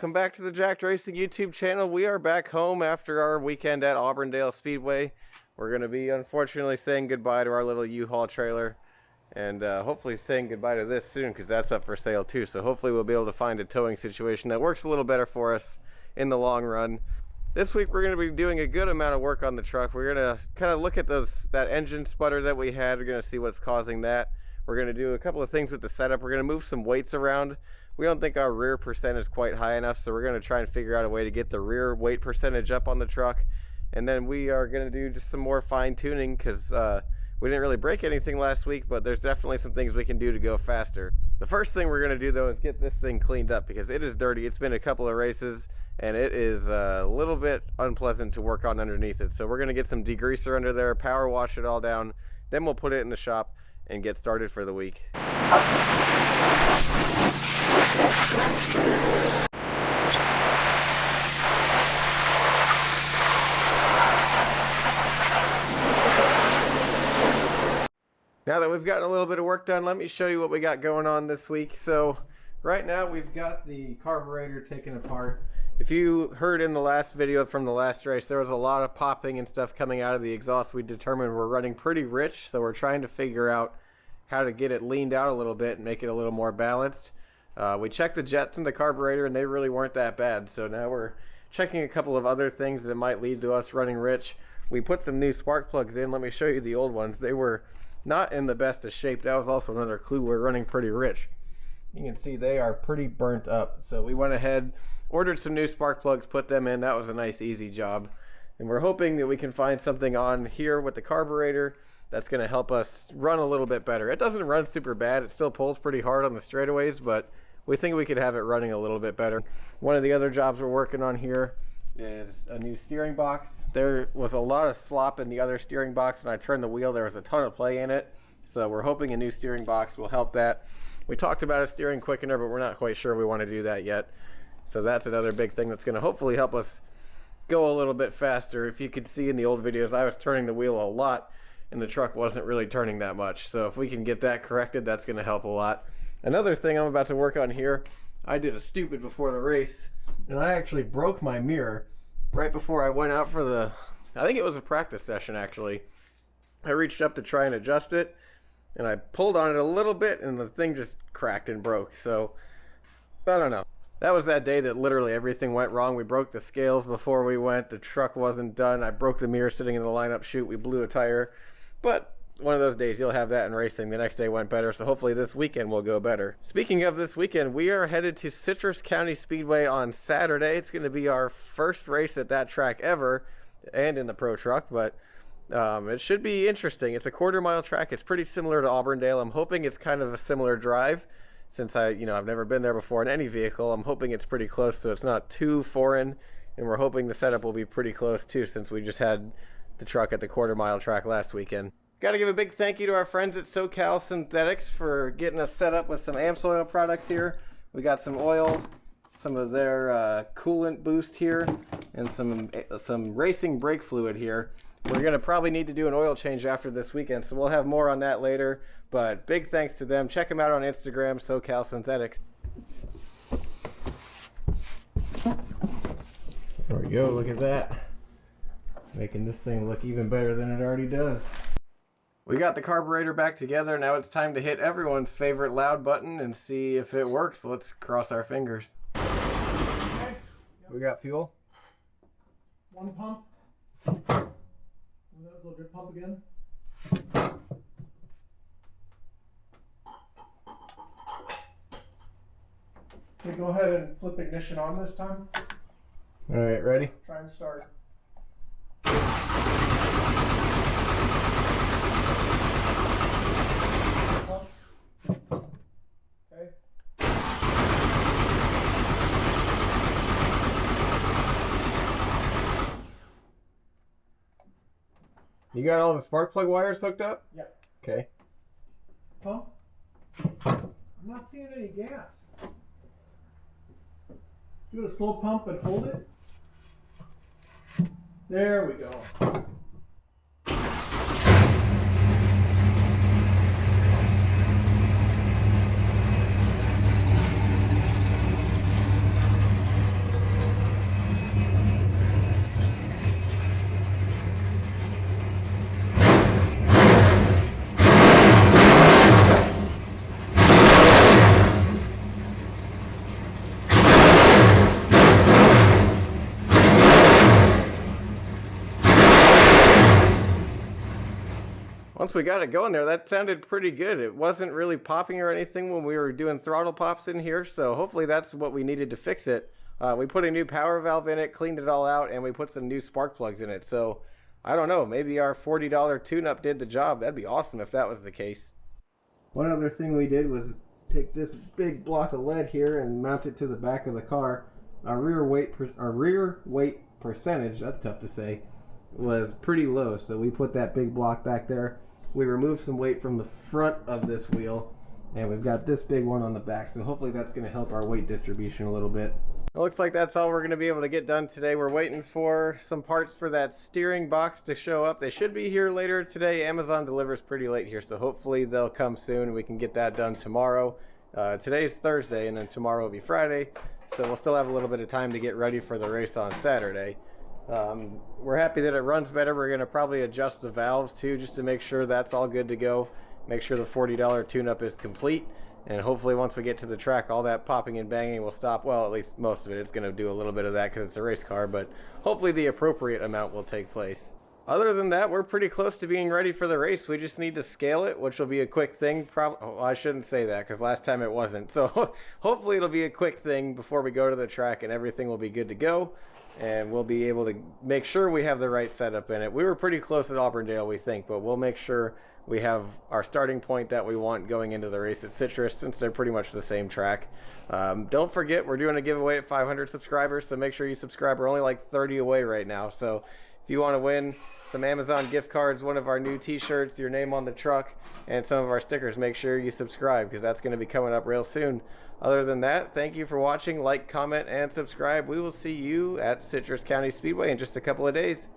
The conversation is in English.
welcome back to the Jacked Racing YouTube channel. We are back home after our weekend at Auburndale Speedway. We're going to be unfortunately saying goodbye to our little U-Haul trailer, and hopefully saying goodbye to this soon, because that's up for sale too. So hopefully we'll be able to find a towing situation that works a little better for us in the long run. This week we're going to be doing a good amount of work on the truck. We're going to kind of look at that engine sputter that we had. We're going to see what's causing that. We're going to do a couple of things with the setup. We're going to move some weights around. We don't think our rear percent is quite high enough, so we're going to try and figure out a way to get the rear weight percentage up on the truck. And then we are going to do just some more fine tuning, because we didn't really break anything last week, but there's definitely some things we can do to go faster. The first thing we're going to do though is get this thing cleaned up, because it is dirty. It's been a couple of races and it is a little bit unpleasant to work on underneath it. So we're going to get some degreaser under there, power wash it all down, then we'll put it in the shop and get started for the week. Now that we've gotten a little bit of work done, let me show you what we got going on this week. So right now we've got the carburetor taken apart. If you heard in the last video from the last race, there was a lot of popping and stuff coming out of the exhaust. We determined we're running pretty rich, so we're trying to figure out how to get it leaned out a little bit and make it a little more balanced. We checked the jets and the carburetor and they really weren't that bad, so now we're checking a couple of other things that might lead to us running rich. We put some new spark plugs in. Let me show you the old ones. They were not in the best of shape. That was also another clue we're running pretty rich. You can see they are pretty burnt up, so we went ahead, ordered some new spark plugs, put them in. That was a nice easy job, and we're hoping that we can find something on here with the carburetor that's going to help us run a little bit better. It doesn't run super bad. It still pulls pretty hard on the straightaways, but we think we could have it running a little bit better. One of the other jobs we're working on here is a new steering box. There was a lot of slop in the other steering box. When I turned the wheel, there was a ton of play in it, so we're hoping a new steering box will help that. We talked about a steering quickener, but we're not quite sure we want to do that yet. So that's another big thing that's going to hopefully help us go a little bit faster. If you could see in the old videos, I was turning the wheel a lot and the truck wasn't really turning that much. So if we can get that corrected, that's going to help a lot. Another thing I'm about to work on here, I did a stupid before the race, and I actually broke my mirror right before I went out for I think it was a practice session actually. I reached up to try and adjust it, and I pulled on it a little bit, and the thing just cracked and broke. So, I don't know. That was that day that literally everything went wrong. We broke the scales before we went. The truck wasn't done. I broke the mirror sitting in the lineup chute. We blew a tire. But one of those days, you'll have that in racing. The next day went better, so hopefully this weekend will go better. Speaking of this weekend, we are headed to Citrus County Speedway on Saturday. It's going to be our first race at that track ever, and in the pro truck, but it should be interesting. It's a quarter-mile track. It's pretty similar to Auburndale. I'm hoping it's kind of a similar drive, since I've never been there before in any vehicle. I'm hoping it's pretty close, so it's not too foreign, and we're hoping the setup will be pretty close too, since we just had the truck at the quarter-mile track last weekend. Got to give a big thank you to our friends at SoCal Synthetics for getting us set up with some AMSOIL products here. We got some oil, some of their coolant boost here, and some racing brake fluid here. We're going to probably need to do an oil change after this weekend, so we'll have more on that later. But big thanks to them. Check them out on Instagram, SoCal Synthetics. There we go, look at that. Making this thing look even better than it already does. We got the carburetor back together. Now it's time to hit everyone's favorite loud button and see if it works. Let's cross our fingers. Okay. We got fuel. One pump. That little good pump again. Okay, go ahead and flip ignition on this time. All right, ready? Try and start. Okay. You got all the spark plug wires hooked up? Yep. Okay. Pump. I'm not seeing any gas. Do a slow pump and hold it. There we go. once we got it going there, that sounded pretty good. It wasn't really popping or anything when we were doing throttle pops in here, so hopefully that's what we needed to fix it. We put a new power valve in it, cleaned it all out, and we put some new spark plugs in it. So I don't know, maybe our $40 tune-up did the job. That'd be awesome if that was the case. One other thing we did was take this big block of lead here and mount it to the back of the car. Our rear weight percentage, that's tough to say, was pretty low, so we put that big block back there. We removed some weight from the front of this wheel, and we've got this big one on the back, so hopefully that's going to help our weight distribution a little bit. It looks like that's all we're going to be able to get done today. We're waiting for some parts for that steering box to show up. They should be here later today. Amazon delivers pretty late here, so hopefully they'll come soon and we can get that done tomorrow. Today's Thursday, and then tomorrow will be Friday, so we'll still have a little bit of time to get ready for the race on Saturday. We're happy that it runs better. We're going to probably adjust the valves too, just to make sure that's all good to go. Make sure the $40 tune-up is complete. And hopefully once we get to the track, all that popping and banging will stop. Well, at least most of it. It's going to do a little bit of that because it's a race car, but hopefully the appropriate amount will take place. Other than that, we're pretty close to being ready for the race. We just need to scale it, which will be a quick thing. I shouldn't say that because last time it wasn't. So hopefully it'll be a quick thing before we go to the track and everything will be good to go. And we'll be able to make sure we have the right setup in it. We were pretty close at Auburndale, we think, but we'll make sure we have our starting point that we want going into the race at Citrus, since they're pretty much the same track. Don't forget, we're doing a giveaway at 500 subscribers, so make sure you subscribe. We're only like 30 away right now, so if you want to win some Amazon gift cards, one of our new t-shirts, your name on the truck, and some of our stickers, make sure you subscribe because that's going to be coming up real soon. Other than that, thank you for watching. Like, comment, and subscribe. We will see you at Citrus County Speedway in just a couple of days.